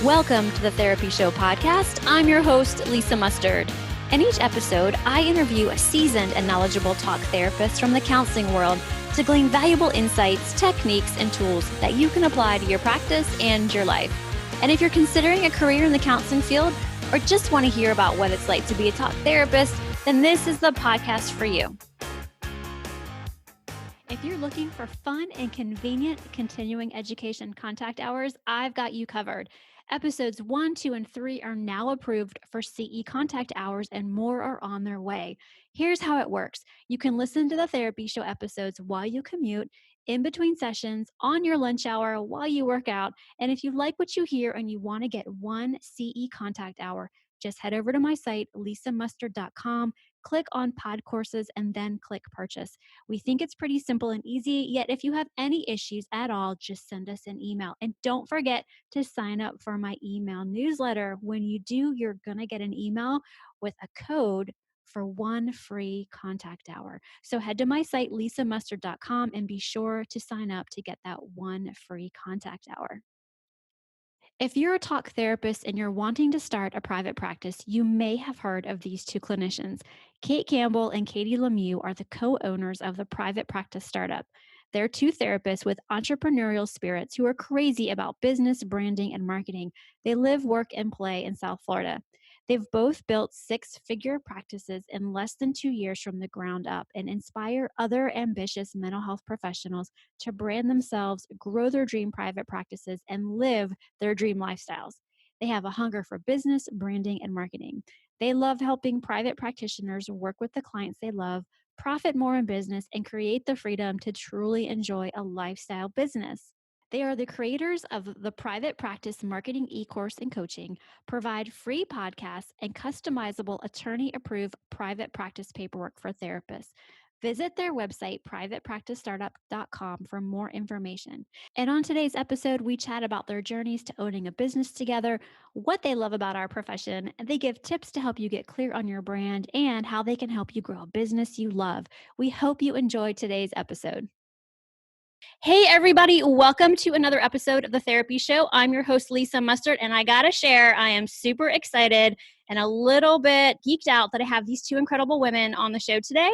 Welcome to the Therapy Show podcast. I'm your host, Lisa Mustard. In each episode, I interview a seasoned and knowledgeable talk therapist from the counseling world to glean valuable insights, techniques, and tools that you can apply to your practice and your life. And if you're considering a career in the counseling field or just want to hear about what it's like to be a talk therapist, then this is the podcast for you. If you're looking for fun and convenient continuing education contact hours, I've got you covered. Episodes 1, 2, and 3 are now approved for CE contact hours and more are on their way. Here's how it works. You can listen to the Therapy Show episodes while you commute, in between sessions, on your lunch hour, while you work out. And if you like what you hear and you want to get one CE contact hour, just head over to my site, lisamustard.com, click on Pod Courses, and then click Purchase. We think it's pretty simple and easy, yet if you have any issues at all, just send us an email. And don't forget to sign up for my email newsletter. When you do, you're going to get an email with a code for one free contact hour. So head to my site, lisamustard.com, and be sure to sign up to get that one free contact hour. If you're a talk therapist and you're wanting to start a private practice, you may have heard of these two clinicians. Kate Campbell and Katie Lemieux are the co-owners of the private practice startup. They're two therapists with entrepreneurial spirits who are crazy about business, branding, and marketing. They live, work, and play in South Florida. They've both built six-figure practices in less than 2 years from the ground up and inspire other ambitious mental health professionals to brand themselves, grow their dream private practices, and live their dream lifestyles. They have a hunger for business, branding, and marketing. They love helping private practitioners work with the clients they love, profit more in business, and create the freedom to truly enjoy a lifestyle business. They are the creators of the Private Practice Marketing e-course and coaching, provide free podcasts, and customizable attorney-approved private practice paperwork for therapists. Visit their website, privatepracticestartup.com, for more information. And on today's episode, we chat about their journeys to owning a business together, what they love about our profession, and they give tips to help you get clear on your brand and how they can help you grow a business you love. We hope you enjoyed today's episode. Hey, everybody. Welcome to another episode of The Therapy Show. I'm your host, Lisa Mustard, and I got to share, I am super excited and a little bit geeked out that I have these two incredible women on the show today.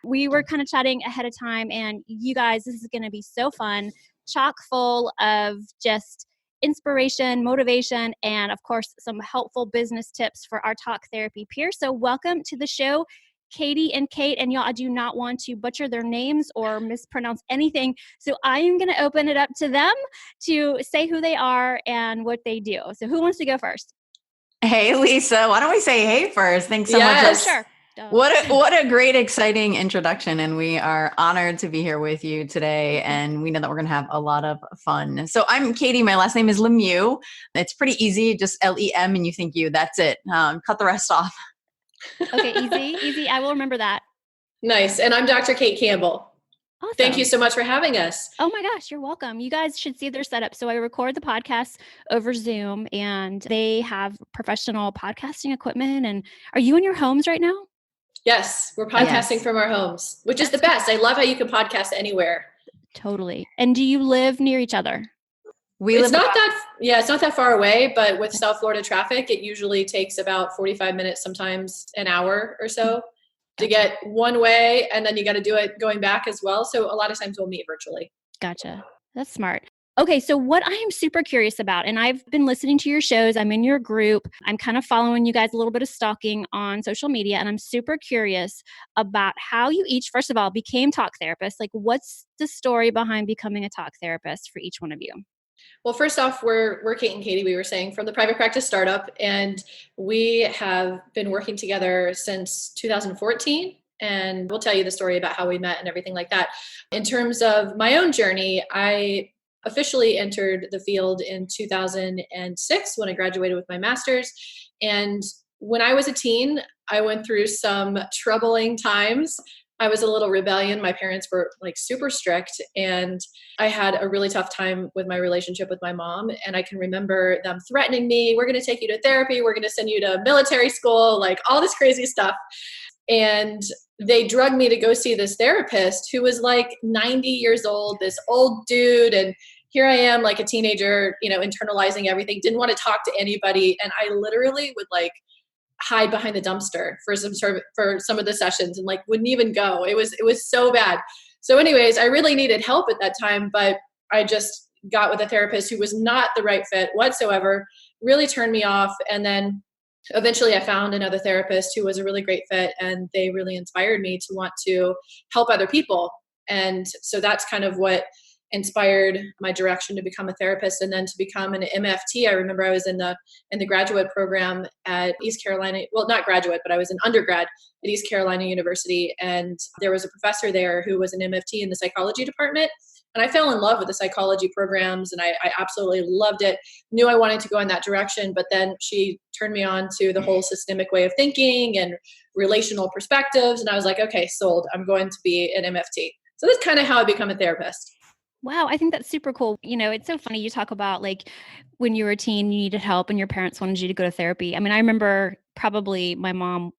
We were kind of chatting ahead of time, and you guys, this is going to be so fun, chock full of just inspiration, motivation, and of course, some helpful business tips for our talk therapy peers. So welcome to the show, Katie and Kate, and y'all, I do not want to butcher their names or mispronounce anything. So I am going to open it up to them to say who they are and what they do. So who wants to go first? Hey, Lisa, why don't we say hey first? Thanks so much. Sure. What a great, exciting introduction. And we are honored to be here with you today. And we know that we're going to have a lot of fun. So I'm Katie. My last name is Lemieux. It's pretty easy. Just L-E-M and you think you, that's it. Cut the rest off. Okay, easy. I will remember that. Nice. And I'm Dr. Kate Campbell. Awesome. Thank you so much for having us. Oh my gosh, you're welcome. You guys should see their setup. So I record the podcast over Zoom and they have professional podcasting equipment. And are you in your homes right now? Yes, we're podcasting from our homes, which is the best. I love how you can podcast anywhere. Totally. And do you live near each other? It's not that far away, but with South Florida traffic, it usually takes about 45 minutes, sometimes an hour or so to get one way. And then you got to do it going back as well. So a lot of times we'll meet virtually. Gotcha. That's smart. Okay, so what I am super curious about, and I've been listening to your shows, I'm in your group, I'm kind of following you guys, a little bit of stalking on social media, and I'm super curious about how you each, first of all, became talk therapists. Like, what's the story behind becoming a talk therapist for each one of you? Well, first off, we're Kate and Katie, we were saying, from the Private Practice Startup, and we have been working together since 2014. And we'll tell you the story about how we met and everything like that. In terms of my own journey, I officially entered the field in 2006 when I graduated with my master's. And when I was a teen, I went through some troubling times. I was a little rebellion. My parents were like super strict, and I had a really tough time with my relationship with my mom. And I can remember them threatening me, we're going to take you to therapy, we're going to send you to military school, like all this crazy stuff. And they drugged me to go see this therapist who was like 90 years old, this old dude. And here I am, like a teenager, internalizing everything, didn't want to talk to anybody. And I literally would like hide behind the dumpster for some of the sessions and like wouldn't even go. It was so bad. So anyways, I really needed help at that time, but I just got with a therapist who was not the right fit whatsoever, really turned me off. And then eventually I found another therapist who was a really great fit, and they really inspired me to want to help other people. And so that's kind of what inspired my direction to become a therapist and then to become an MFT. I remember I was in the graduate program at East Carolina. Well, not graduate, but I was an undergrad at East Carolina University, and there was a professor there who was an MFT in the psychology department. And I fell in love with the psychology programs, and I absolutely loved it. Knew I wanted to go in that direction, but then she turned me on to the whole systemic way of thinking and relational perspectives. And I was like, okay, sold. I'm going to be an MFT. So that's kind of how I become a therapist. Wow, I think that's super cool. It's so funny you talk about like when you were a teen, you needed help and your parents wanted you to go to therapy. I mean, I remember probably my mom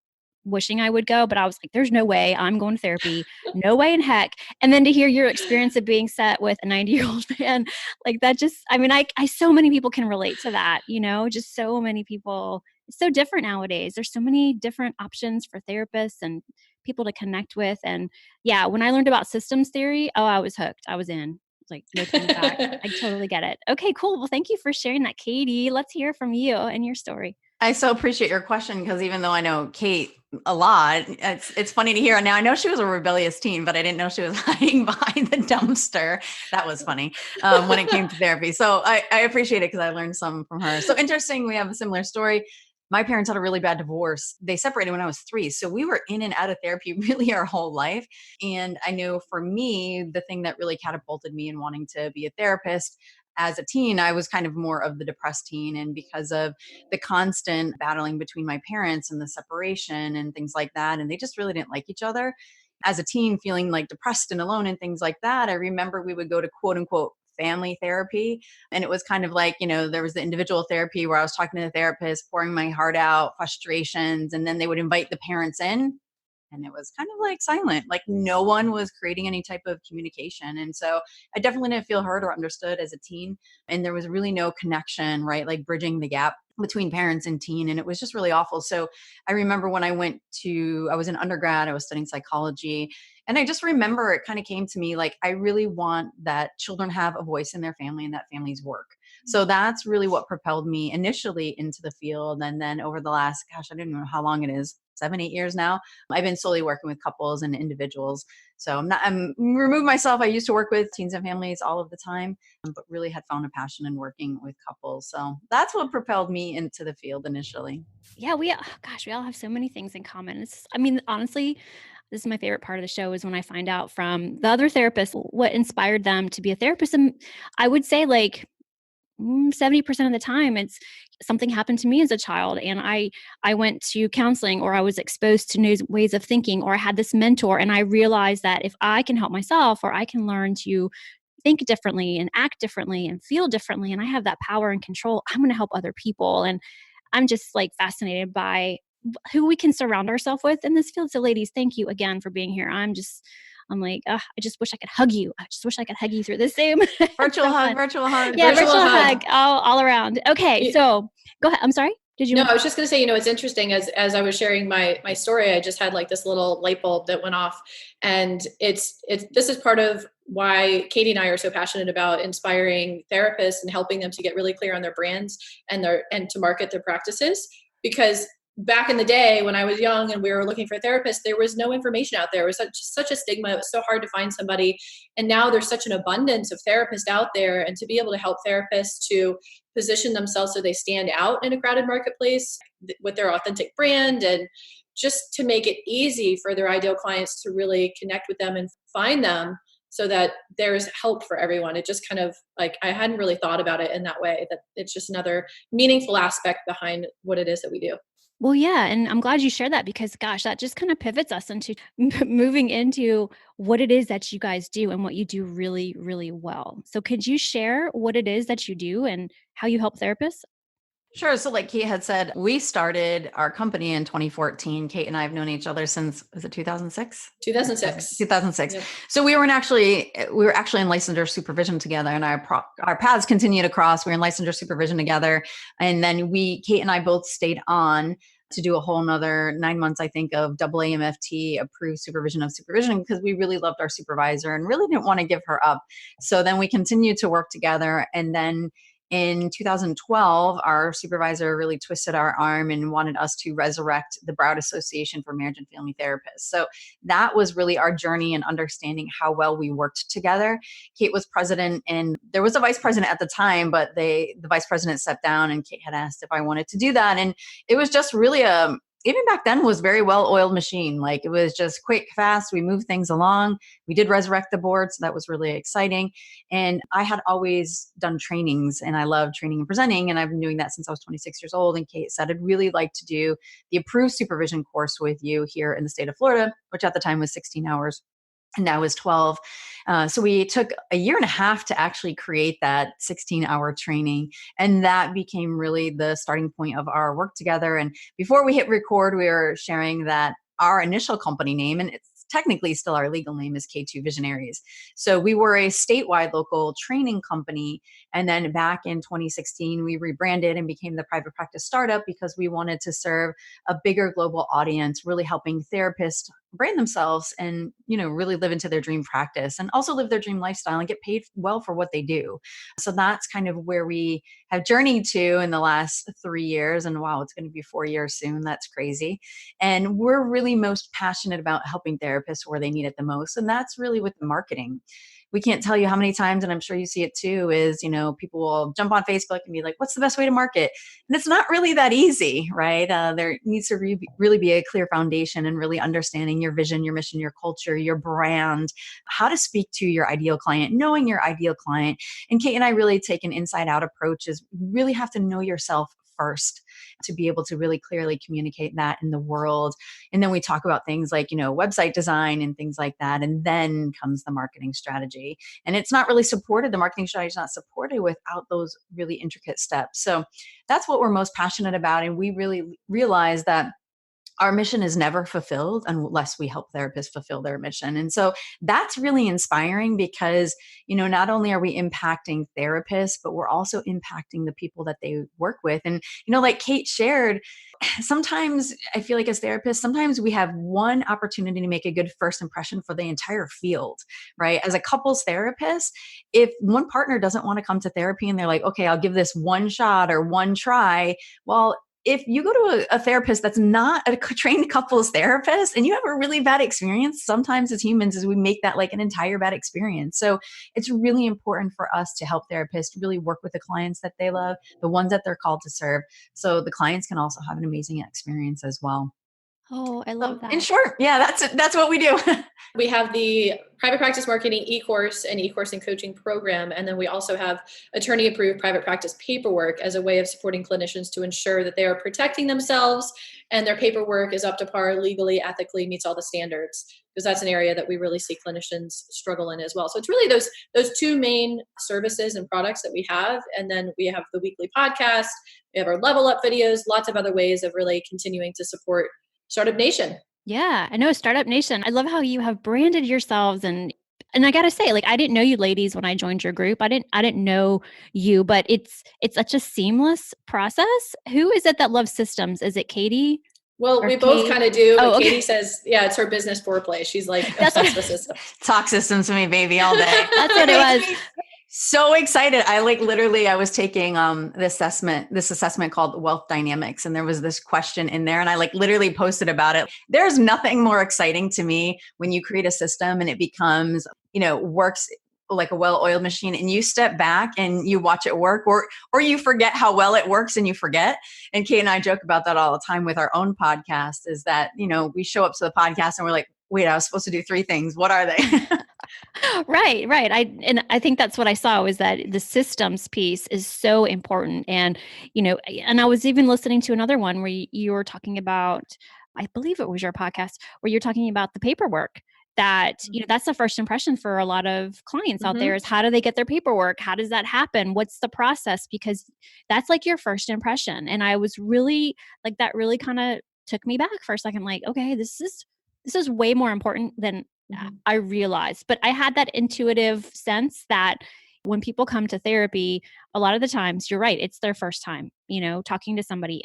wishing I would go, but I was like, there's no way I'm going to therapy. No way in heck. And then to hear your experience of being set with a 90-year-old man, like that just, I mean, so many people can relate to that, just so many people. It's so different nowadays. There's so many different options for therapists and people to connect with. And yeah, when I learned about systems theory, oh, I was hooked. I was in. Like no turning back. I totally get it. Okay, cool. Well, thank you for sharing that, Katie. Let's hear from you and your story. I so appreciate your question, because even though I know Kate a lot, it's funny to hear. Now I know she was a rebellious teen, but I didn't know she was hiding behind the dumpster. That was funny when it came to therapy. So I appreciate it because I learned some from her. So interesting. We have a similar story. My parents had a really bad divorce. They separated when I was 3. So we were in and out of therapy really our whole life. And I know for me, the thing that really catapulted me in wanting to be a therapist as a teen, I was kind of more of the depressed teen. And because of the constant battling between my parents and the separation and things like that, and they just really didn't like each other. As a teen, feeling like depressed and alone and things like that, I remember we would go to quote unquote family therapy. And it was kind of like, there was the individual therapy where I was talking to the therapist, pouring my heart out, frustrations, and then they would invite the parents in. And it was kind of like silent, like no one was creating any type of communication. And so I definitely didn't feel heard or understood as a teen. And there was really no connection, right? Like bridging the gap between parents and teen. And it was just really awful. So I remember when I was an undergrad, I was studying psychology. And I just remember it kind of came to me like, I really want that children have a voice in their family and that families work. So that's really what propelled me initially into the field. And then over the last, gosh, I don't know how long it is, 7, 8 years now, I've been slowly working with couples and individuals. So I'm removed myself. I used to work with teens and families all of the time, but really had found a passion in working with couples. So that's what propelled me into the field initially. Yeah, we all have so many things in common. I mean, honestly, this is my favorite part of the show is when I find out from the other therapists what inspired them to be a therapist. And I would say like 70% of the time it's something happened to me as a child, and I went to counseling, or I was exposed to new ways of thinking, or I had this mentor, and I realized that if I can help myself, or I can learn to think differently and act differently and feel differently, and I have that power and control, I'm going to help other people. And I'm just like fascinated by who we can surround ourselves with in this field. So ladies, thank you again for being here. I'm like, I just wish I could hug you. I just wish I could hug you through this Zoom. Virtual hug, virtual hug. Yeah, Virtual virtual hug. hug all around. Okay, so go ahead. I'm sorry. Did you? No, I was just going to say, it's interesting as I was sharing my story, I just had like this little light bulb that went off, and this is part of why Katie and I are so passionate about inspiring therapists and helping them to get really clear on their brands and to market their practices. Because back in the day when I was young and we were looking for therapists, there was no information out there. It was such a stigma. It was so hard to find somebody. And now there's such an abundance of therapists out there, and to be able to help therapists to position themselves so they stand out in a crowded marketplace with their authentic brand, and just to make it easy for their ideal clients to really connect with them and find them, so that there's help for everyone. It just kind of like, I hadn't really thought about it in that way, that it's just another meaningful aspect behind what it is that we do. Well, yeah, and I'm glad you shared that because, gosh, that just kind of pivots us into moving into what it is that you guys do and what you do really, really well. So, could you share what it is that you do and how you help therapists? Sure. So like Kate had said, we started our company in 2014. Kate and I have known each other since, was it 2006? 2006. 2006. Yep. So we were actually in licensure supervision together, and our paths continued to cross. We were in licensure supervision together. And then Kate and I both stayed on to do a whole nother 9 months, I think, of LMFT approved supervision because we really loved our supervisor and really didn't want to give her up. So then we continued to work together. And then in 2012, our supervisor really twisted our arm and wanted us to resurrect the Broward Association for Marriage and Family Therapists. So that was really our journey in understanding how well we worked together. Kate was president, and there was a vice president at the time, but the vice president stepped down, and Kate had asked if I wanted to do that. And it was just really even back then was very well-oiled machine. Like it was just quick, fast. We moved things along. We did resurrect the board. So that was really exciting. And I had always done trainings, and I love training and presenting. And I've been doing that since I was 26 years old. And Kate said, I'd really like to do the approved supervision course with you here in the state of Florida, which at the time was 16 hours. And now is 12. So we took a year and a half to actually create that 16-hour training. And that became really the starting point of our work together. And before we hit record, we were sharing that our initial company name, and it's technically still our legal name, is K2 Visionaries. So we were a statewide local training company. And then back in 2016, we rebranded and became the private practice startup because we wanted to serve a bigger global audience, really helping therapists brand themselves and, really live into their dream practice and also live their dream lifestyle and get paid well for what they do. So that's kind of where we have journeyed to in the last 3 years. And wow, it's going to be 4 years soon. That's crazy. And we're really most passionate about helping therapists where they need it the most. And that's really with the marketing. We can't tell you how many times, and I'm sure you see it too, is, people will jump on Facebook and be like, what's the best way to market? And it's not really that easy, right? There needs to really be a clear foundation and really understanding your vision, your mission, your culture, your brand, how to speak to your ideal client, knowing your ideal client. And Kate and I really take an inside out approach is really have to know yourself first to be able to really clearly communicate that in the world. And then we talk about things like, website design and things like that. And then comes the marketing strategy. And it's not really supported. The marketing strategy is not supported without those really intricate steps. So that's what we're most passionate about. And we really realize that our mission is never fulfilled unless we help therapists fulfill their mission. And so that's really inspiring because, not only are we impacting therapists, but we're also impacting the people that they work with. And, like Kate shared, sometimes I feel like as therapists, sometimes we have one opportunity to make a good first impression for the entire field, right? As a couples therapist, if one partner doesn't want to come to therapy and they're like, okay, I'll give this one shot or one try. Well, if you go to a therapist that's not a trained couples therapist and you have a really bad experience, sometimes as humans is we make that like an entire bad experience. So it's really important for us to help therapists really work with the clients that they love, the ones that they're called to serve. So the clients can also have an amazing experience as well. Oh, I So love that. in short, yeah, that's what we do. We have the private practice marketing e-course and e-course and coaching program. And then we also have attorney approved private practice paperwork as a way of supporting clinicians to ensure that they are protecting themselves and their paperwork is up to par legally, ethically, meets all the standards, because that's an area that we really see clinicians struggle in as well. So it's really those two main services and products that we have. And then we have the weekly podcast, we have our level up videos, lots of other ways of really continuing to support Startup Nation. Yeah, I know Startup Nation. I love how you have branded yourselves and I got to say, like, I didn't know you ladies when I joined your group. I didn't know you, but it's such a seamless process. Who is it that loves systems? Is it Katie? Well, Or we both Kate? kind of do, but Oh, okay. Katie says, yeah, it's her business foreplay. She's like That's what- obsessed with systems. Talk systems to me, baby, all day. That's what it was. So excited. I was taking this assessment called Wealth Dynamics. And there was this question in there and I literally posted about it. There's nothing more exciting to me when you create a system and it becomes, works like a well-oiled machine and you step back and you watch it work or you forget how well it works and you forget. And Kate and I joke about that all the time with our own podcast is that, we show up to the podcast and we're like, wait, I was supposed to do 3 things. What are they? Right. I think that's what I saw was that the systems piece is so important. And, and I was even listening to another one where you were talking about, I believe it was your podcast, where you're talking about the paperwork that, that's the first impression for a lot of clients out there is how do they get their paperwork? How does that happen? What's the process? Because that's like your first impression. And I was really like, that really kind of took me back for a second. Like, okay, this is way more important than I realized. But I had that intuitive sense that when people come to therapy, a lot of the times, you're right, it's their first time, talking to somebody,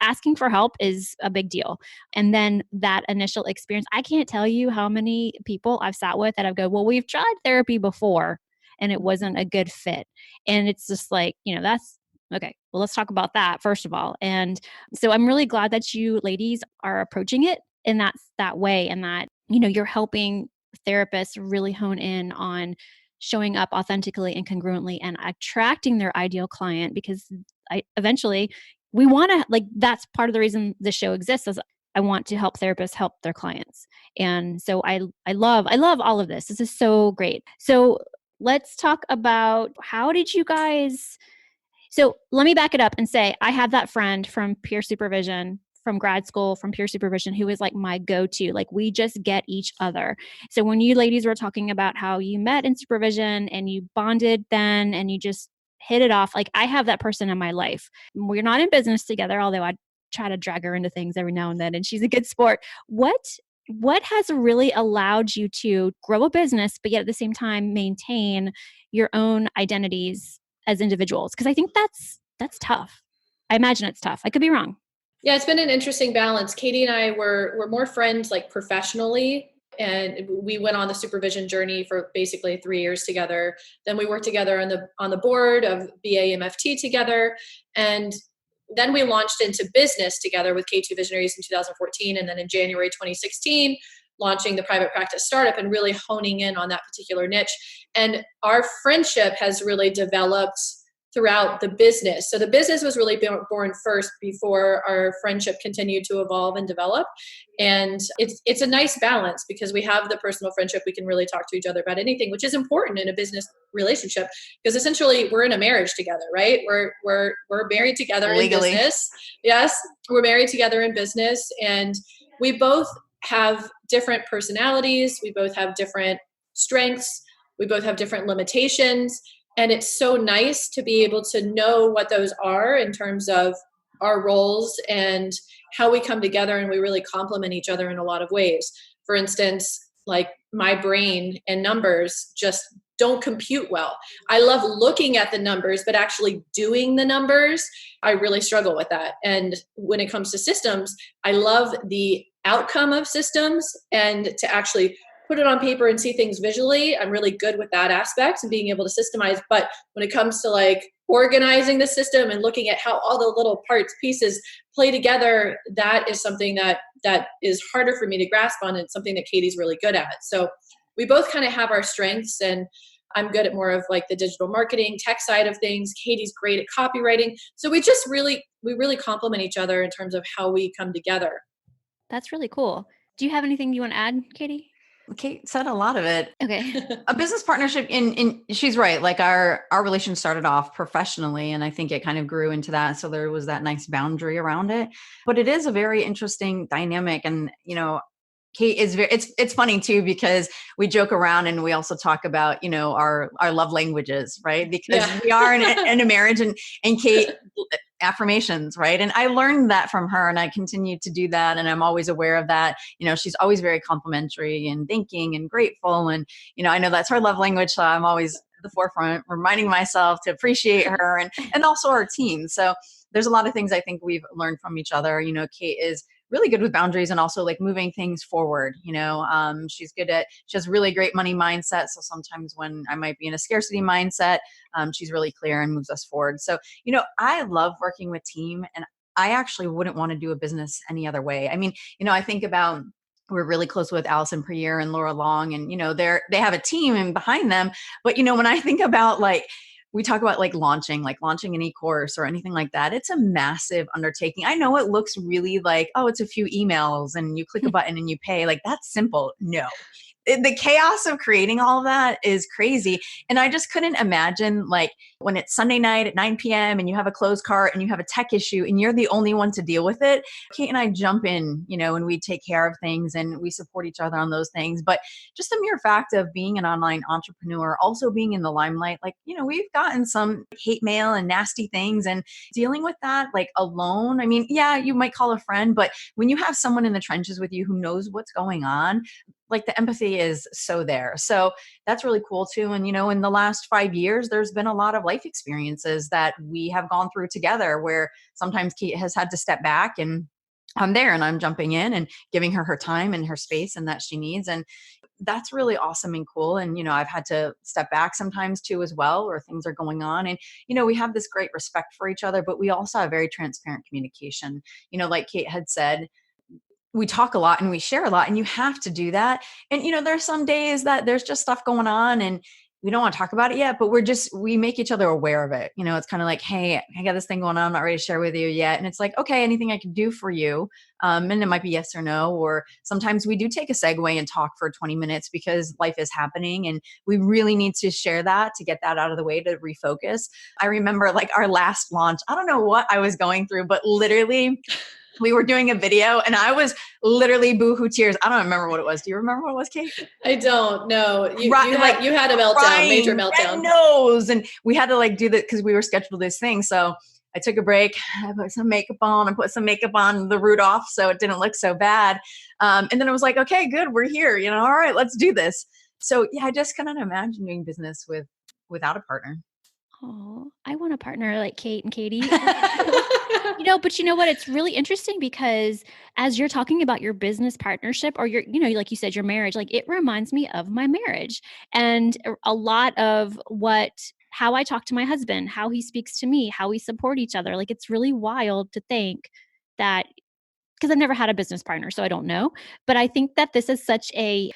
asking for help is a big deal. And then that initial experience, I can't tell you how many people I've sat with that I've go, well, we've tried therapy before and it wasn't a good fit. And it's just like, that's okay. Well, let's talk about that first of all. And so I'm really glad that you ladies are approaching it in that way, and that, you're helping therapists really hone in on showing up authentically and congruently and attracting their ideal client, because eventually we want to, like, that's part of the reason the show exists, is I want to help therapists help their clients. And so I love all of this. This is so great. So let's talk about, how did you guys, so let me back it up and say, I have that friend from peer supervision, from grad school, from peer supervision, who is like my go-to. Like, we just get each other. So when you ladies were talking about how you met in supervision and you bonded then and you just hit it off, like, I have that person in my life. We're not in business together, although I try to drag her into things every now and then, and she's a good sport. What has really allowed you to grow a business, but yet at the same time maintain your own identities as individuals? Because I think that's tough. I imagine it's tough. I could be wrong. Yeah, it's been an interesting balance. Katie and I were more friends, like, professionally, and we went on the supervision journey for basically 3 years together. Then we worked together on the board of LMFT together, and then we launched into business together with K2 Visionaries in 2014, and then in January 2016, launching the private practice startup and really honing in on that particular niche. And our friendship has really developed throughout the business. So the business was really born first before our friendship continued to evolve and develop. And it's a nice balance, because we have the personal friendship. We can really talk to each other about anything, which is important in a business relationship, because essentially we're in a marriage together, right? We're married together legally in business. Yes, we're married together in business, and we both have different personalities. We both have different strengths. We both have different limitations. And it's so nice to be able to know what those are in terms of our roles and how we come together, and we really complement each other in a lot of ways. For instance, like, my brain and numbers just don't compute well. I love looking at the numbers, but actually doing the numbers, I really struggle with that. And when it comes to systems, I love the outcome of systems, and to actually put it on paper and see things visually, I'm really good with that aspect and being able to systemize. But when it comes to, like, organizing the system and looking at how all the little parts, pieces play together, that is something that is harder for me to grasp on, and something that Katie's really good at. So we both kind of have our strengths, and I'm good at more of, like, the digital marketing, tech side of things. Katie's great at copywriting. So we really complement each other in terms of how we come together. That's really cool. Do you have anything you want to add, Katie? Kate said a lot of it. Okay. A business partnership, in she's right. Like, our relation started off professionally, and I think it kind of grew into that. So there was that nice boundary around it. But it is a very interesting dynamic. And, Kate is it's funny too, because we joke around and we also talk about, our love languages, right? Because we are in a marriage, and Kate, affirmations, right? And I learned that from her, and I continue to do that. And I'm always aware of that. She's always very complimentary and thinking and grateful. And, I know that's her love language. So I'm always at the forefront, reminding myself to appreciate her and also our team. So there's a lot of things I think we've learned from each other. Kate is really good with boundaries and also, like, moving things forward. She has really great money mindset. So sometimes when I might be in a scarcity mindset, she's really clear and moves us forward. So, I love working with team, and I actually wouldn't want to do a business any other way. I mean, I think about, we're really close with Allison Prieur and Laura Long, and, they have a team and behind them. But, when I think about, like, we talk about launching an e-course or anything like that, it's a massive undertaking. I know it looks really like, oh, it's a few emails and you click a button and you pay. Like, that's simple. No, the chaos of creating all of that is crazy. And I just couldn't imagine like when it's Sunday night at 9 p.m. and you have a closed cart and you have a tech issue and you're the only one to deal with it. Kate and I jump in, and we take care of things and we support each other on those things. But just the mere fact of being an online entrepreneur, also being in the limelight, like, we've gotten some hate mail and nasty things, and dealing with that like alone. I mean, yeah, you might call a friend, but when you have someone in the trenches with you who knows what's going on, like the empathy is so there. So that's really cool too. And, in the last 5 years, there's been a lot of life experiences that we have gone through together where sometimes Kate has had to step back, and I'm there and I'm jumping in and giving her her time and her space and that she needs. And that's really awesome and cool. And, I've had to step back sometimes too, as well, where things are going on. And, we have this great respect for each other, but we also have very transparent communication. Like Kate had said, we talk a lot and we share a lot, and you have to do that. And, there's some days that there's just stuff going on and we don't want to talk about it yet, but we make each other aware of it. It's kind of like, hey, I got this thing going on. I'm not ready to share with you yet. And it's like, okay, anything I can do for you? And it might be yes or no, or sometimes we do take a segue and talk for 20 minutes because life is happening and we really need to share that to get that out of the way to refocus. I remember like our last launch, I don't know what I was going through, but literally we were doing a video and I was literally boohoo tears. I don't remember what it was. Do you remember what it was, Kate? I don't know. You had a meltdown, crying, major meltdown. Red nose. And we had to like do that because we were scheduled this thing. So I took a break. I put some makeup on. I put some makeup on the root off so it didn't look so bad. And then I was like, okay, good. We're here. All right, let's do this. So yeah, I just couldn't imagine doing business without a partner. Oh, I want a partner like Kate and Katie. But you know what? It's really interesting because as you're talking about your business partnership or your, like you said, your marriage, like it reminds me of my marriage and a lot of how I talk to my husband, how he speaks to me, how we support each other. Like it's really wild to think that, because I've never had a business partner, so I don't know. But I think that this is such a,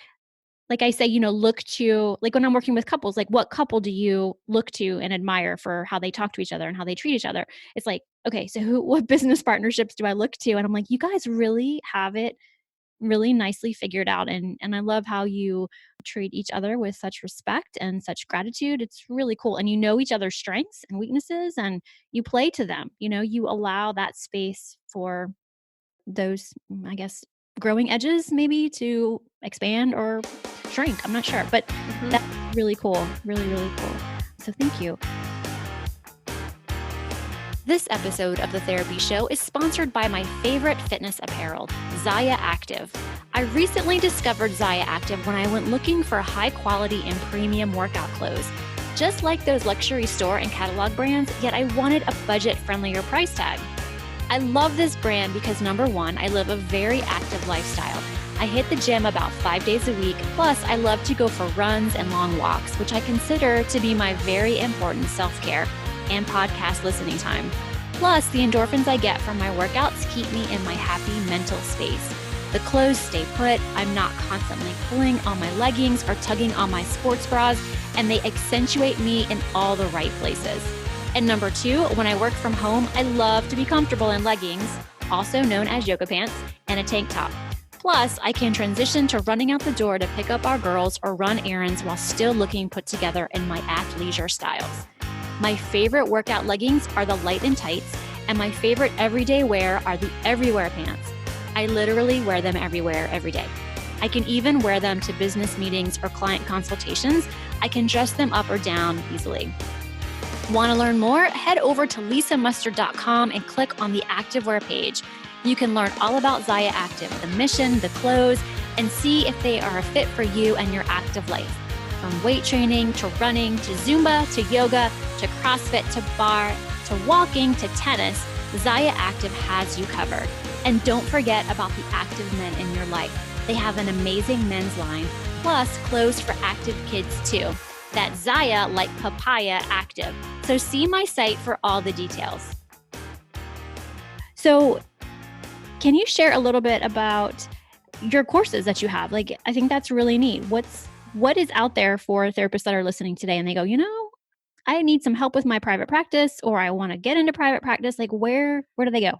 like I say, look to, like when I'm working with couples, like what couple do you look to and admire for how they talk to each other and how they treat each other? It's like, okay, so what business partnerships do I look to? And I'm like, you guys really have it really nicely figured out. And I love how you treat each other with such respect and such gratitude. It's really cool. And you know each other's strengths and weaknesses and you play to them. You allow that space for those, I guess, growing edges maybe to expand or shrink. I'm not sure, but that's really cool. Really, really cool. So thank you. This episode of The Therapy Show is sponsored by my favorite fitness apparel, Zaya Active. I recently discovered Zaya Active when I went looking for high quality and premium workout clothes. Just like those luxury store and catalog brands, yet I wanted a budget-friendlier price tag. I love this brand because number one, I live a very active lifestyle. I hit the gym about 5 days a week, plus I love to go for runs and long walks, which I consider to be my very important self-care and podcast listening time. Plus, the endorphins I get from my workouts keep me in my happy mental space. The clothes stay put, I'm not constantly pulling on my leggings or tugging on my sports bras, and they accentuate me in all the right places. And number two, when I work from home, I love to be comfortable in leggings, also known as yoga pants, and a tank top. Plus, I can transition to running out the door to pick up our girls or run errands while still looking put together in my athleisure styles. My favorite workout leggings are the light and tights, and my favorite everyday wear are the everywhere pants. I literally wear them everywhere, every day. I can even wear them to business meetings or client consultations. I can dress them up or down easily. Want to learn more? Head over to lisamustard.com and click on the activewear page. You can learn all about Zaya Active, the mission, the clothes, and see if they are a fit for you and your active life. From weight training to running to Zumba to yoga to CrossFit to bar to walking to tennis, Zaya Active has you covered. And don't forget about the active men in your life. They have an amazing men's line, plus clothes for active kids too. That's Zaya like papaya active. So see my site for all the details. So can you share a little bit about your courses that you have? Like, I think that's really neat. What is out there for therapists that are listening today and they go, I need some help with my private practice, or I want to get into private practice. Like where do they go?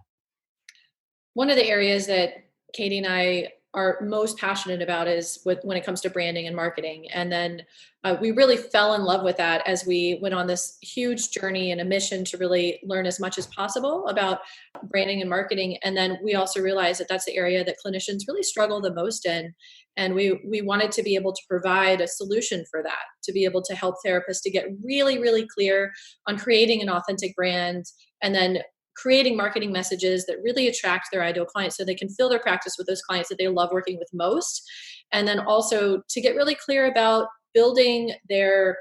One of the areas that Katie and I are most passionate about is when it comes to branding and marketing. And then we really fell in love with that as we went on this huge journey and a mission to really learn as much as possible about branding and marketing. And then we also realized that that's the area that clinicians really struggle the most in. And we wanted to be able to provide a solution for that, to be able to help therapists to get really, really clear on creating an authentic brand, and then creating marketing messages that really attract their ideal clients so they can fill their practice with those clients that they love working with most. And then also to get really clear about building their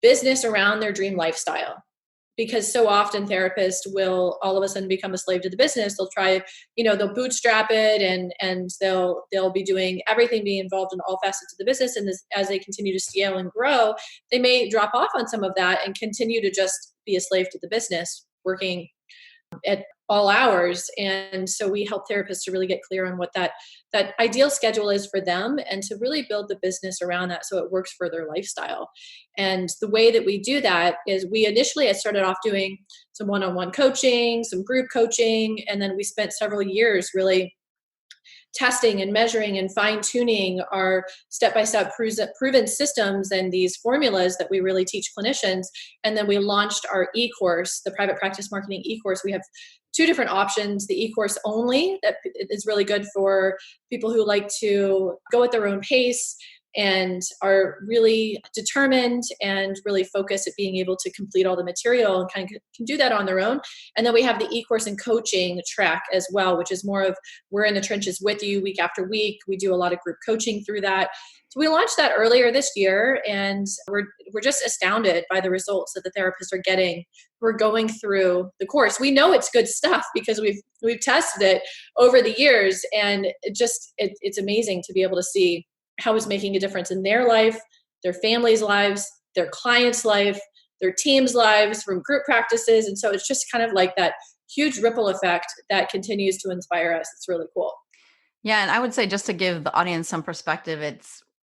business around their dream lifestyle. Because so often therapists will all of a sudden become a slave to the business. They'll try, they'll bootstrap it, and they'll be doing everything, being involved in all facets of the business. And as they continue to scale and grow, they may drop off on some of that and continue to just be a slave to the business, working at all hours. And so we help therapists to really get clear on what that ideal schedule is for them, and to really build the business around that so it works for their lifestyle. And the way that we do that is we initially had started off doing some one-on-one coaching, some group coaching, and then we spent several years really testing and measuring and fine-tuning our step-by-step proven systems and these formulas that we really teach clinicians. And then we launched our e-course, the private practice marketing e-course. We have two different options: the e-course only, that is really good for people who like to go at their own pace and are really determined and really focused at being able to complete all the material and kind of can do that on their own. And then we have the e-course and coaching track as well, which is more of, we're in the trenches with you week after week. We do a lot of group coaching through that. So we launched that earlier this year, and we're just astounded by the results that the therapists are getting. We're going through the course. We know it's good stuff because we've tested it over the years, and it's amazing to be able to see how it's making a difference in their life, their families' lives, their clients' life, their teams' lives from group practices. And so it's just kind of like that huge ripple effect that continues to inspire us. It's really cool. Yeah. And I would say, just to give the audience some perspective,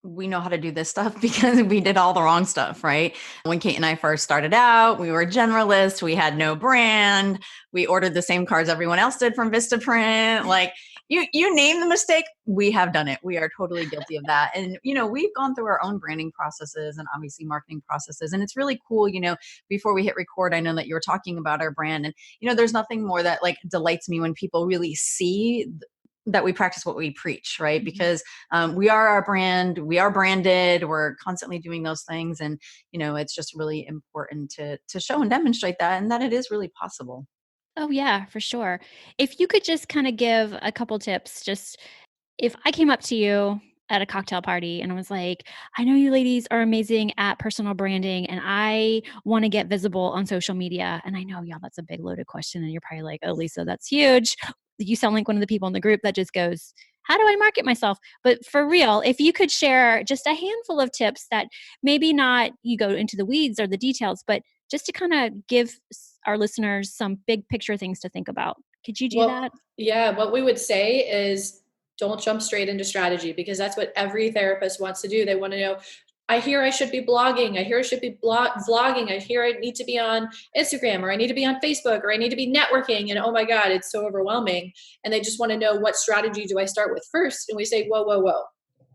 we know how to do this stuff because we did all the wrong stuff, right? When Kate and I first started out, we were generalists. We had no brand. We ordered the same cards everyone else did from Vistaprint. Like, you name the mistake, we have done it. We are totally guilty of that. And, we've gone through our own branding processes and obviously marketing processes. And it's really cool, before we hit record, I know that you were talking about our brand, and, there's nothing more that like delights me when people really see that we practice what we preach, right? Because we are our brand, we are branded, we're constantly doing those things. And, it's just really important to show and demonstrate that, and that it is really possible. Oh, yeah, for sure. If you could just kind of give a couple tips, just if I came up to you at a cocktail party and I was like, I know you ladies are amazing at personal branding and I want to get visible on social media. And I know, y'all, that's a big loaded question. And you're probably like, oh, Lisa, that's huge. You sound like one of the people in the group that just goes, how do I market myself? But for real, if you could share just a handful of tips that maybe not you go into the weeds or the details, but just to kind of give our listeners some big picture things to think about. Could you do that? Yeah, what we would say is don't jump straight into strategy, because that's what every therapist wants to do. They want to know, I hear I should be blogging. I hear I should be vlogging. I hear I need to be on Instagram, or I need to be on Facebook, or I need to be networking. And oh my God, it's so overwhelming. And they just want to know, what strategy do I start with first? And we say, whoa, whoa, whoa.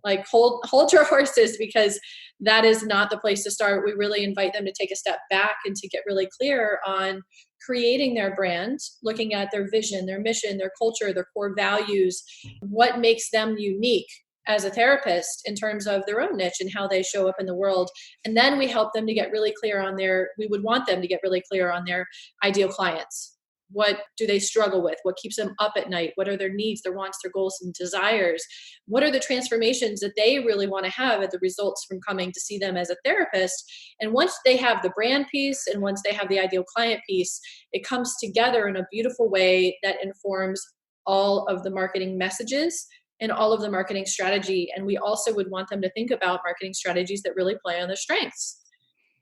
Like hold your horses, because that is not the place to start. We really invite them to take a step back and to get really clear on creating their brand, looking at their vision, their mission, their culture, their core values, what makes them unique as a therapist in terms of their own niche and how they show up in the world. And then we help them to get really clear on we would want them to get really clear on their ideal clients. What do they struggle with? What keeps them up at night? What are their needs, their wants, their goals, and desires? What are the transformations that they really want to have as the results from coming to see them as a therapist? And once they have the brand piece and once they have the ideal client piece, it comes together in a beautiful way that informs all of the marketing messages and all of the marketing strategy. And we also would want them to think about marketing strategies that really play on their strengths.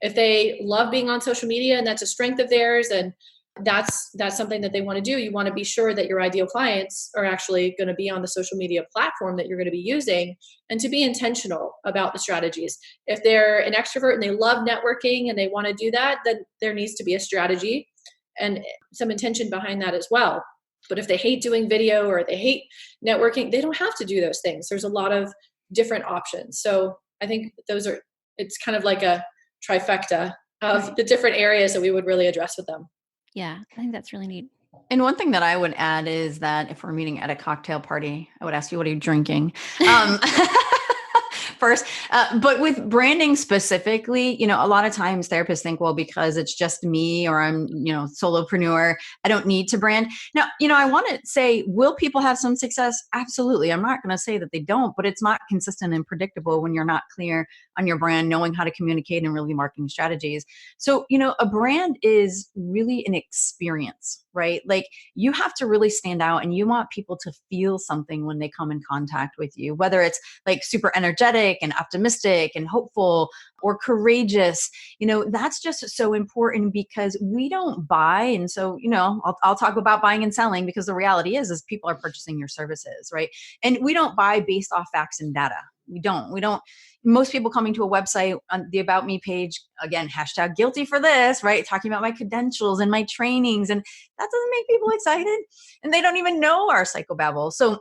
If they love being on social media and that's a strength of theirs, and that's something that they want to do, you want to be sure that your ideal clients are actually going to be on the social media platform that you're going to be using, and to be intentional about the strategies. If they're an extrovert and they love networking and they want to do that, then there needs to be a strategy and some intention behind that as well. But if they hate doing video or they hate networking, they don't have to do those things. There's a lot of different options. So I think it's kind of like a trifecta of the different areas that we would really address with them. Yeah, I think that's really neat. And one thing that I would add is that if we're meeting at a cocktail party, I would ask you, what are you drinking? Um, first. But with branding specifically, a lot of times therapists think, well, because it's just me or I'm, solopreneur, I don't need to brand. Now, I want to say, will people have some success? Absolutely. I'm not going to say that they don't, but it's not consistent and predictable when you're not clear on your brand, knowing how to communicate and really marketing strategies. So, a brand is really an experience, right? Like you have to really stand out and you want people to feel something when they come in contact with you, whether it's like super energetic and optimistic and hopeful or courageous. That's just so important because we don't buy. And so, I'll talk about buying and selling because the reality is people are purchasing your services, right? And we don't buy based off facts and data. We don't. Most people coming to a website on the About Me page, again, hashtag guilty for this, right? Talking about my credentials and my trainings. And that doesn't make people excited. And they don't even know our psychobabble. So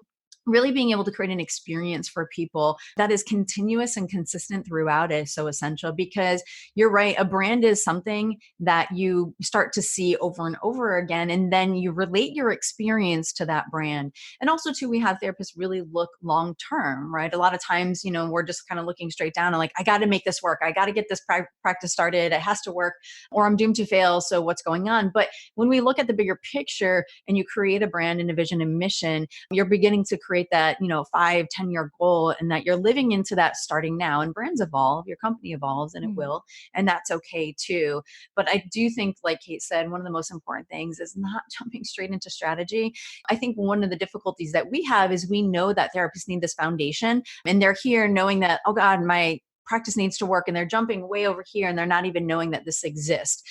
really being able to create an experience for people that is continuous and consistent throughout is so essential because you're right. A brand is something that you start to see over and over again, and then you relate your experience to that brand. And also too, we have therapists really look long-term, right? A lot of times, we're just kind of looking straight down and like, I got to make this work. I got to get this practice started. It has to work or I'm doomed to fail. So what's going on? But when we look at the bigger picture and you create a brand and a vision and mission, you're beginning to create that 5-10 year goal and that you're living into that starting now. And brands evolve, your company evolves, and it will, and that's okay too. But I do think, like Kate said, one of the most important things is not jumping straight into strategy. I think one of the difficulties that we have is we know that therapists need this foundation and they're here knowing that, oh God, my practice needs to work, and they're jumping way over here and they're not even knowing that this exists.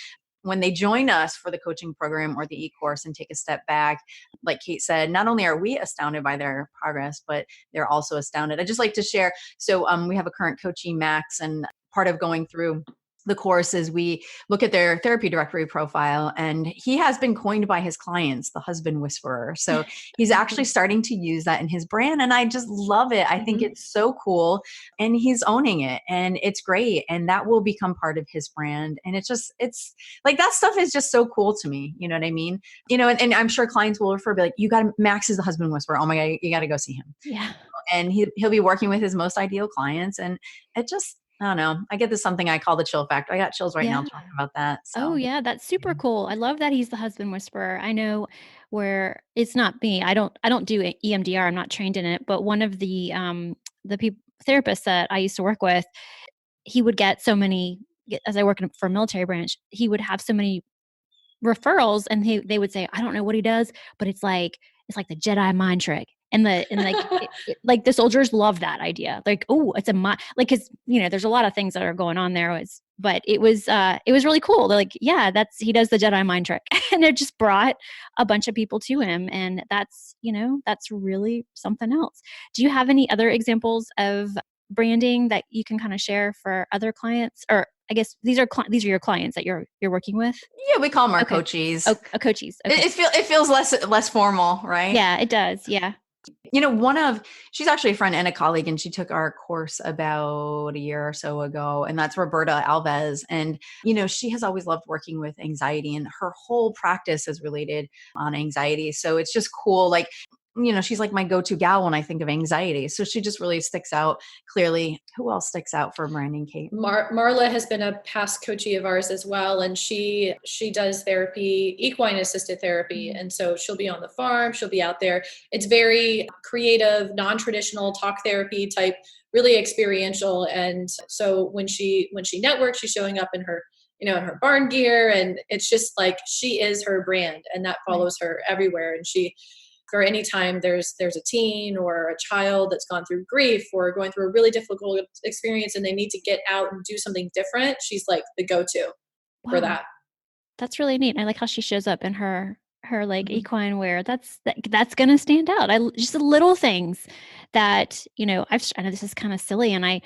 When they join us for the coaching program or the e-course and take a step back, like Kate said, not only are we astounded by their progress, but they're also astounded. I just like to share. So we have a current coachee, Max, and part of going through the course is we look at their therapy directory profile, and he has been coined by his clients the husband whisperer. So he's actually starting to use that in his brand. And I just love it. I think it's so cool, and he's owning it, and it's great. And that will become part of his brand. And it's like, that stuff is just so cool to me. You know what I mean? And I'm sure clients will refer, be like, Max is the husband whisperer. Oh my God, you got to go see him. Yeah. And he'll be working with his most ideal clients. And it just, I don't know. I get this something I call the chill factor. I got chills right now talking about that. Oh So yeah, that's super cool. I love that he's the husband whisperer. I know where it's not me. I don't do EMDR. I'm not trained in it, but one of the therapists that I used to work with, he would get so many, as I work for a military branch, he would have so many referrals, and they would say, I don't know what he does, but it's like the Jedi mind trick. And like like the soldiers love that idea. Like, oh, it's a mind, like, cause there's a lot of things that are going on there. But it was really cool. They're like, yeah, he does the Jedi mind trick. And it just brought a bunch of people to him. And that's really something else. Do you have any other examples of branding that you can kind of share for other clients? Or I guess these are your clients that you're working with? yeah, we call them our Okay. coachees. Oh, coaches. Okay. It feels less formal, right? Yeah, it does. Yeah. She's actually a friend and a colleague, and she took our course about a year or so ago, and that's Roberta Alves. And, she has always loved working with anxiety, and her whole practice is related on anxiety. So it's just cool. Like, she's like my go-to gal when I think of anxiety. So she just really sticks out clearly. Who else sticks out for branding, Kate? Marla has been a past coachee of ours as well, and she does therapy, equine assisted therapy, and so she'll be on the farm, she'll be out there. It's very creative, non-traditional talk therapy type, really experiential. And so when she networks, she's showing up in her in her barn gear, and it's just like she is her brand, and that follows her everywhere. And for any time there's a teen or a child that's gone through grief or going through a really difficult experience and they need to get out and do something different, she's like the go-to for that. That's really neat. I like how she shows up in her her like Mhm. equine wear, that's going to stand out. Just the little things that, I know this is kind of silly and I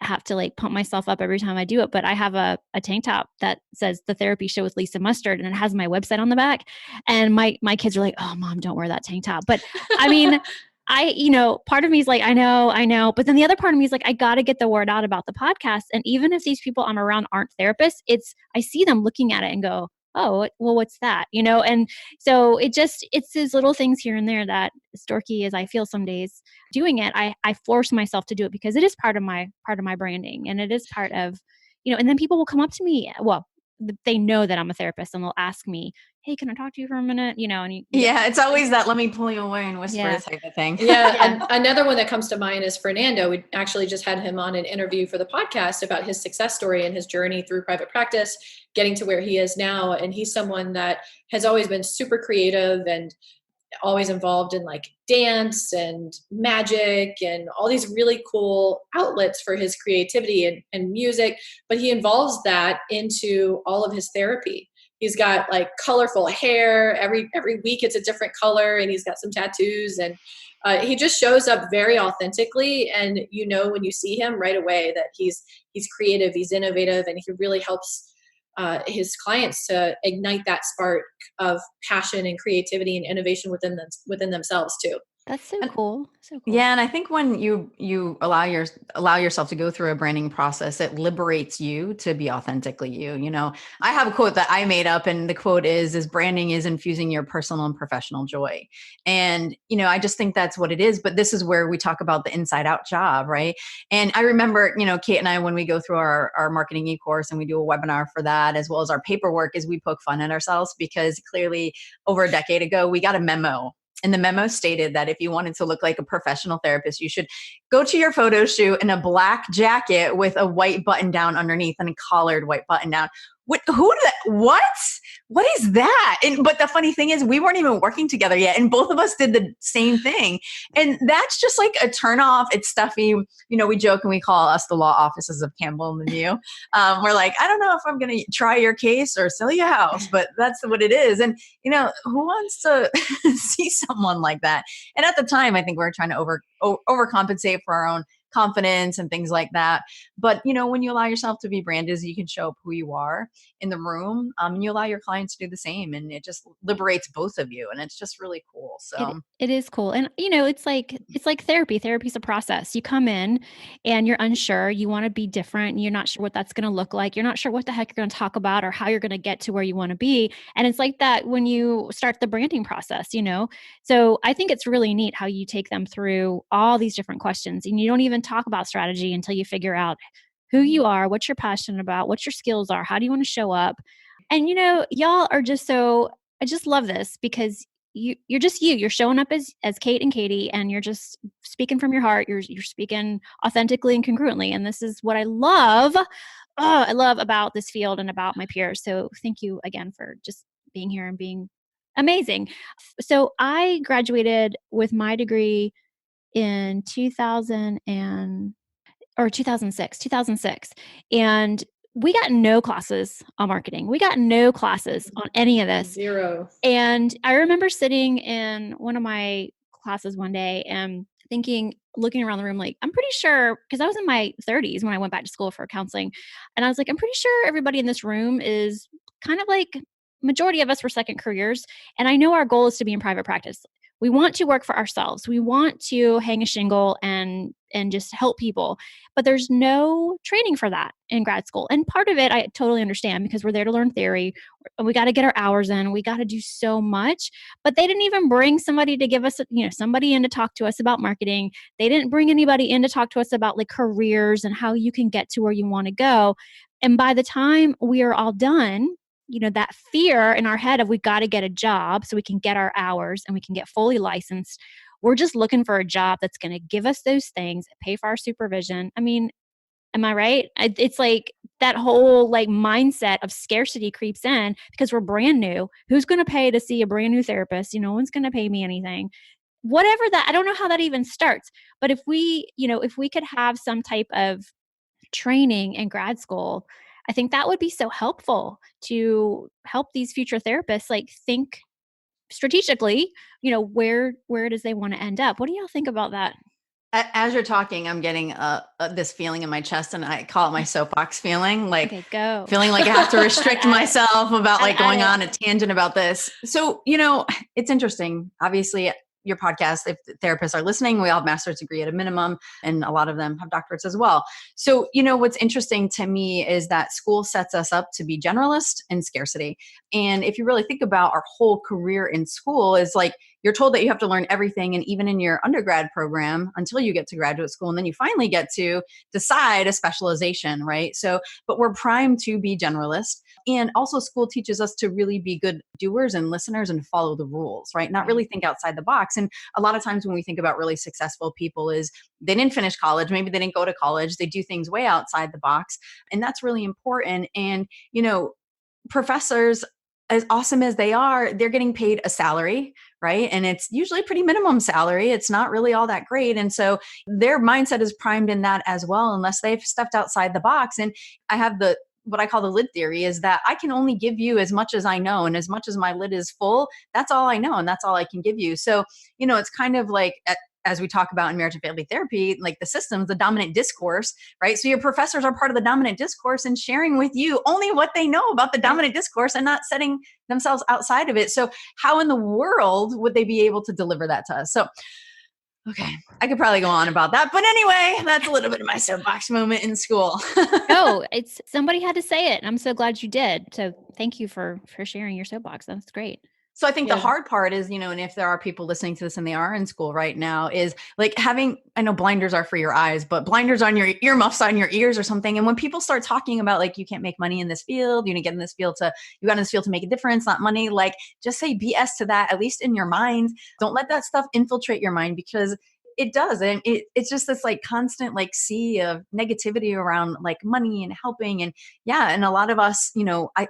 have to like pump myself up every time I do it, but I have a tank top that says the therapy show with Lisa Mustard and it has my website on the back. And my kids are like, "Oh, mom, don't wear that tank top." But I mean, part of me is like, I know. But then the other part of me is like, I got to get the word out about the podcast. And even if these people I'm around aren't therapists, I see them looking at it and go, "Oh, well, what's that?" And so it's these little things here and there that, as dorky as I feel some days doing it, I force myself to do it because it is part of my branding, and it is part of, and then people will come up to me. Well, they know that I'm a therapist, and they'll ask me, "Hey, can I talk to you for a minute?" And you get, Yeah, it's always that let me pull you away and whisper yeah, type of thing. Yeah, yeah, another one that comes to mind is Fernando. We actually just had him on an interview for the podcast about his success story and his journey through private practice, getting to where he is now. And he's someone that has always been super creative and always involved in like dance and magic and all these really cool outlets for his creativity and music. But he involves that into all of his therapy. He's got like colorful hair. Every week it's a different color, and he's got some tattoos, and he just shows up very authentically. And when you see him right away that he's creative, he's innovative, and he really helps his clients to ignite that spark of passion and creativity and innovation within themselves too. that's so And cool, so cool. yeah, and I think when you allow yourself to go through a branding process, it liberates you to be authentically you. I have a quote that I made up, and the quote is branding is infusing your personal and professional joy. And I just think that's what it is. But this is where we talk about the inside out job, right? And I remember, Kate and I, when we go through our marketing e-course and we do a webinar for that, as well as our paperwork, is we poke fun at ourselves because clearly over a decade ago we got a memo, and the memo stated that if you wanted to look like a professional therapist, you should go to your photo shoot in a black jacket with a white button down underneath and a collared white button down. What? What is that? But the funny thing is, we weren't even working together yet, and both of us did the same thing. And that's just like a turnoff. It's stuffy. We joke and we call us the law offices of Campbell and Lemieux. We're like, I don't know if I'm going to try your case or sell your house, but that's what it is. And who wants to see someone like that? And at the time, I think we were trying to overcompensate for our own confidence and things like that. But when you allow yourself to be branded, you can show up who you are in the room, and you allow your clients to do the same, and it just liberates both of you, and it's just really cool. It So it is cool. And it's like therapy. Therapy's a process. You come in and you're unsure, you want to be different, and you're not sure what that's going to look like. You're not sure what the heck you're going to talk about or how you're going to get to where you want to be. And it's like that when you start the branding process. So I think it's really neat how you take them through all these different questions, and you don't even talk about strategy until you figure out who you are, what you're passionate about, what your skills are, how do you want to show up. And y'all are just so, I just love this because you're just you. You're showing up as Kate and Katie, and you're just speaking from your heart. You're speaking authentically and congruently, and this is what I love. I love about this field and about my peers. So thank you again for just being here and being amazing. So I graduated with my degree in 2006. And we got no classes on marketing. We got no classes on any of this. Zero. And I remember sitting in one of my classes one day and looking around the room, like, I'm pretty sure, because I was in my 30s when I went back to school for counseling. And I was like, I'm pretty sure everybody in this room is kind of like, majority of us were second careers. And I know our goal is to be in private practice. We want to work for ourselves. We want to hang a shingle and just help people. But there's no training for that in grad school. And part of it I totally understand because we're there to learn theory. We got to get our hours in. We got to do so much. But they didn't even bring somebody to give us, somebody in to talk to us about marketing. They didn't bring anybody in to talk to us about like careers and how you can get to where you want to go. And by the time we are all done, that fear in our head of we've got to get a job so we can get our hours and we can get fully licensed. We're just looking for a job that's going to give us those things, pay for our supervision. I mean, am I right? It's like that whole like mindset of scarcity creeps in because we're brand new. Who's going to pay to see a brand new therapist? No one's going to pay me anything. Whatever that, I don't know how that even starts. But if we could have some type of training in grad school, I think that would be so helpful to help these future therapists like think strategically, where it is they want to end up. What do y'all think about that? As you're talking, I'm getting this feeling in my chest, and I call it my soapbox feeling, like Okay, go. feeling like I have to restrict myself about like Add going it. on a tangent about this. So, it's interesting. Obviously, your podcast, if therapists are listening, we all have master's degree at a minimum, and a lot of them have doctorates as well. So, what's interesting to me is that school sets us up to be generalist and scarcity. And if you really think about our whole career in school, is like you're told that you have to learn everything, and even in your undergrad program until you get to graduate school, and then you finally get to decide a specialization, right? So, but we're primed to be generalist. And also, school teaches us to really be good doers and listeners and follow the rules, right? Not really think outside the box. And a lot of times when we think about really successful people, is they didn't finish college, maybe they didn't go to college, they do things way outside the box. And that's really important. And, professors, as awesome as they are, they're getting paid a salary, right? And it's usually a pretty minimum salary. It's not really all that great. And so their mindset is primed in that as well, unless they've stepped outside the box. And I have what I call the lid theory, is that I can only give you as much as I know, and as much as my lid is full, that's all I know, and that's all I can give you. So, it's kind of like, as we talk about in marriage and family therapy, like the systems, the dominant discourse, right? So your professors are part of the dominant discourse and sharing with you only what they know about the dominant discourse and not setting themselves outside of it. So how in the world would they be able to deliver that to us? So, okay, I could probably go on about that. But anyway, that's a little bit of my soapbox moment in school. No, it's somebody had to say it, and I'm so glad you did. So thank you for sharing your soapbox. That's great. So I think the Yeah. hard part is, and if there are people listening to this and they are in school right now, is like I know blinders are for your eyes, but blinders on your earmuffs on your ears or something. And when people start talking about like, you can't make money in this field, you got in this field to make a difference, not money, like just say BS to that, at least in your mind. Don't let that stuff infiltrate your mind, because it does. And it's just this like constant like sea of negativity around like money and helping. And yeah, and a lot of us,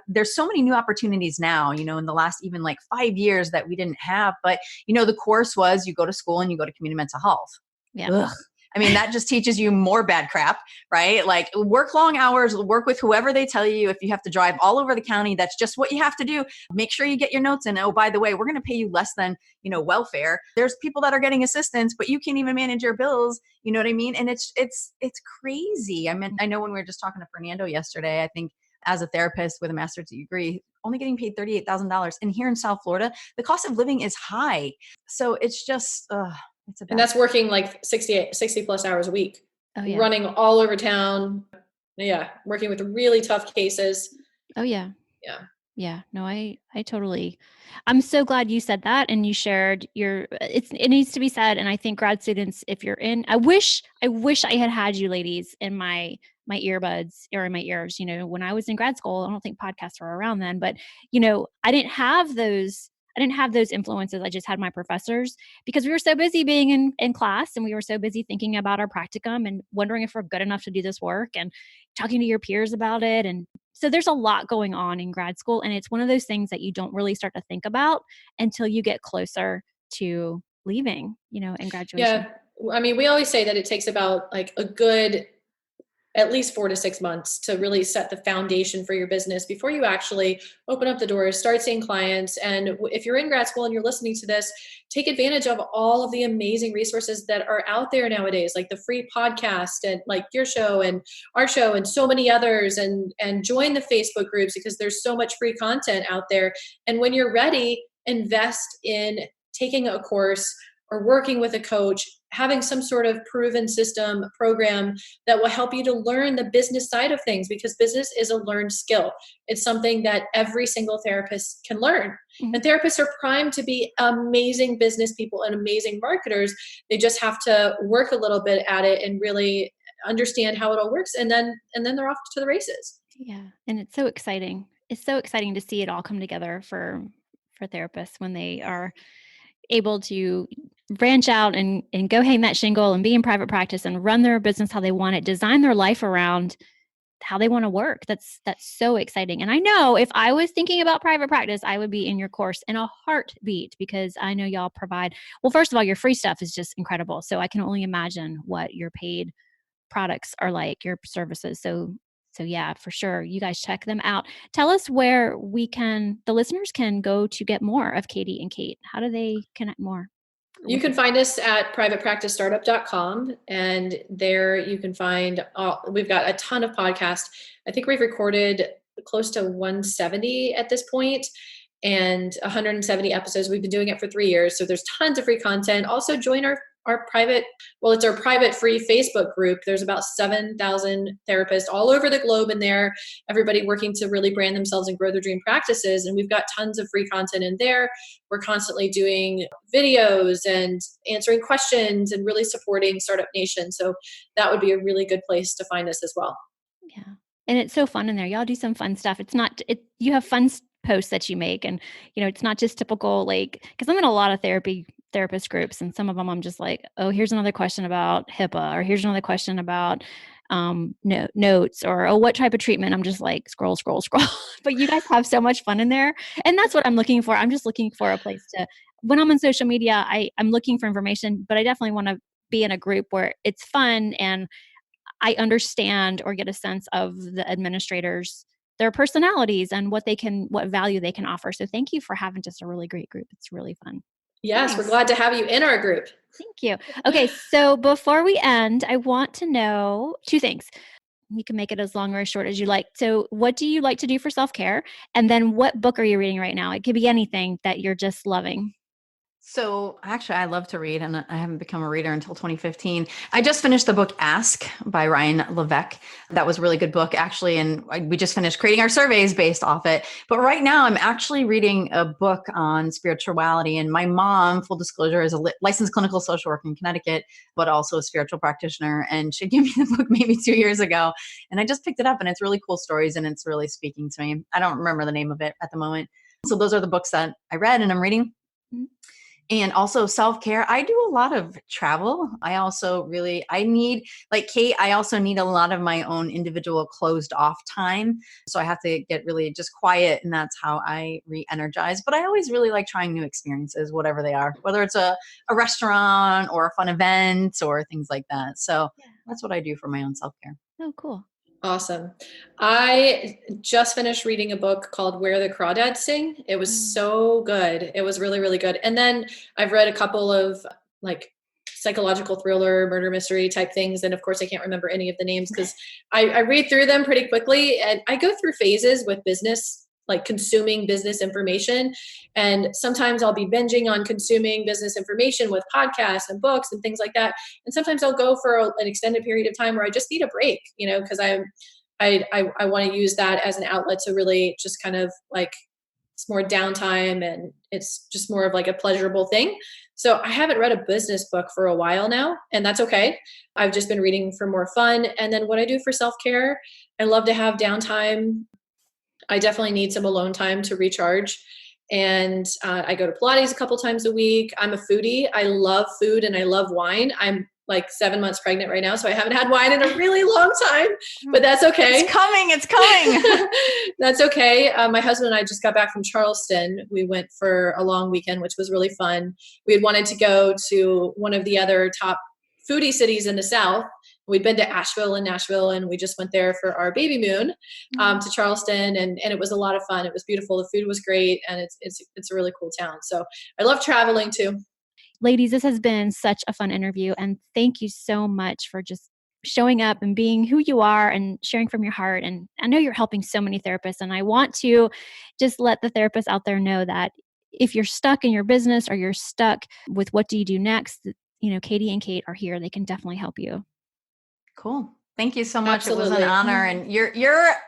there's so many new opportunities now, in the last even like 5 years that we didn't have. But, the course was you go to school and you go to community mental health. Yeah. Ugh. I mean, that just teaches you more bad crap, right? Like work long hours, work with whoever they tell you. If you have to drive all over the county, that's just what you have to do. Make sure you get your notes in. Oh, by the way, we're going to pay you less than, welfare. There's people that are getting assistance, but you can't even manage your bills. You know what I mean? And it's crazy. I mean, I know when we were just talking to Fernando yesterday, I think as a therapist with a master's degree, only getting paid $38,000. And here in South Florida, the cost of living is high. So it's just, And that's working like 60 plus hours a week, Oh yeah. running all over town. Yeah. Working with really tough cases. Oh yeah. Yeah. Yeah. No, I totally, I'm so glad you said that and you shared it needs to be said. And I think grad students, if you're in, I wish I had you ladies in my earbuds or in my ears, when I was in grad school. I don't think podcasts were around then, but I didn't have those influences. I just had my professors, because we were so busy being in class, and we were so busy thinking about our practicum and wondering if we're good enough to do this work and talking to your peers about it. And so there's a lot going on in grad school, and it's one of those things that you don't really start to think about until you get closer to leaving, and graduation. Yeah. I mean, we always say that it takes about like a good at least 4 to 6 months to really set the foundation for your business before you actually open up the doors, start seeing clients. And if you're in grad school and you're listening to this, take advantage of all of the amazing resources that are out there nowadays, like the free podcast and like your show and our show and so many others, and join the Facebook groups, because there's so much free content out there. And when you're ready, invest in taking a course or working with a coach, having some sort of proven system program that will help you to learn the business side of things, because business is a learned skill. It's something that every single therapist can learn. Mhm. And therapists are primed to be amazing business people and amazing marketers. They just have to work a little bit at it and really understand how it all works. And then they're off to the races. Yeah. And it's so exciting. It's so exciting to see it all come together for therapists when they are able to branch out and go hang that shingle and be in private practice and run their business how they want it, design their life around how they want to work. That's so exciting. And I know if I was thinking about private practice, I would be in your course in a heartbeat, because I know y'all provide, well, first of all, your free stuff is just incredible. So I can only imagine what your paid products are like, your services. So So yeah, for sure. You guys check them out. Tell us where the listeners can go to get more of Katie and Kate. How do they connect more? You can find us at privatepracticestartup.com, and there you can find, we've got a ton of podcasts. I think we've recorded close to 170 at this point, and 170 episodes. We've been doing it for 3 years. So there's tons of free content. Also join our private, it's our private free Facebook group. There's about 7,000 therapists all over the globe in there, everybody working to really brand themselves and grow their dream practices. And we've got tons of free content in there. We're constantly doing videos and answering questions and really supporting Startup Nation. So that would be a really good place to find us as well. Yeah. And it's so fun in there. Y'all do some fun stuff. You have fun posts that you make, and it's not just typical, because I'm in a lot of therapist groups, and some of them I'm just like, oh, here's another question about HIPAA, or here's another question about notes, or oh, what type of treatment. I'm just like scroll. But you guys have so much fun in there, and that's what I'm looking for. I'm just looking for a place to, when I'm on social media, I'm looking for information, but I definitely want to be in a group where it's fun and I understand or get a sense of the administrators, their personalities, and what value they can offer. So thank you for having just a really great group. It's really fun. Yes, Nice. We're glad to have you in our group. Thank you. Okay, so before we end, I want to know 2 things. You can make it as long or as short as you like. So what do you like to do for self-care? And then what book are you reading right now? It could be anything that you're just loving. So actually, I love to read, and I haven't become a reader until 2015. I just finished the book Ask by Ryan Levesque. That was a really good book, actually, and we just finished creating our surveys based off it. But right now, I'm actually reading a book on spirituality. And my mom, full disclosure, is a licensed clinical social worker in Connecticut, but also a spiritual practitioner. And she gave me the book maybe 2 years ago, and I just picked it up, and it's really cool stories, and it's really speaking to me. I don't remember the name of it at the moment. So those are the books that I read and I'm reading. Mm-hmm. And also self-care. I do a lot of travel. I also need, like Kate, I also need a lot of my own individual closed off time. So I have to get really just quiet, and that's how I re-energize. But I always really like trying new experiences, whatever they are, whether it's a restaurant or a fun event or things like that. So that's what I do for my own self-care. Oh, cool. Awesome. I just finished reading a book called Where the Crawdads Sing. It was so good. It was really, really good. And then I've read a couple of like psychological thriller, murder mystery type things. And of course, I can't remember any of the names because I read through them pretty quickly. And I go through phases with business, like consuming business information. And sometimes I'll be binging on consuming business information with podcasts and books and things like that. And sometimes I'll go for an extended period of time where I just need a break, because I want to use that as an outlet to really just kind of like, it's more downtime and it's just more of like a pleasurable thing. So I haven't read a business book for a while now, and that's okay. I've just been reading for more fun. And then what I do for self-care, I love to have downtime. I definitely need some alone time to recharge. And I go to Pilates a couple times a week. I'm a foodie. I love food and I love wine. I'm like 7 months pregnant right now, so I haven't had wine in a really long time, but that's okay. It's coming. That's okay. My husband and I just got back from Charleston. We went for a long weekend, which was really fun. We had wanted to go to one of the other top foodie cities in the South. We'd been to Asheville and Nashville, and we just went there for our baby moon to Charleston, and it was a lot of fun. It was beautiful. The food was great, and it's a really cool town. So I love traveling too. Ladies, this has been such a fun interview, and thank you so much for just showing up and being who you are and sharing from your heart. And I know you're helping so many therapists, and I want to just let the therapists out there know that if you're stuck in your business or you're stuck with what do you do next, Katie and Kate are here. They can definitely help you. Cool. Thank you so much. Absolutely. It was an honor, and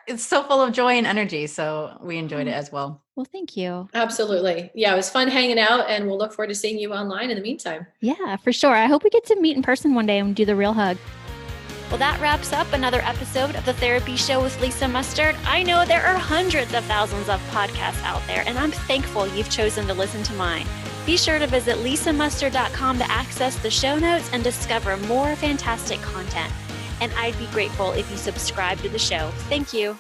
it's so full of joy and energy. So we enjoyed it as well. Well, thank you. Absolutely. Yeah, it was fun hanging out, and we'll look forward to seeing you online in the meantime. Yeah, for sure. I hope we get to meet in person one day and do the real hug. Well, that wraps up another episode of The Therapy Show with Lisa Mustard. I know there are hundreds of thousands of podcasts out there, and I'm thankful you've chosen to listen to mine. Be sure to visit lisamustard.com to access the show notes and discover more fantastic content. And I'd be grateful if you subscribe to the show. Thank you.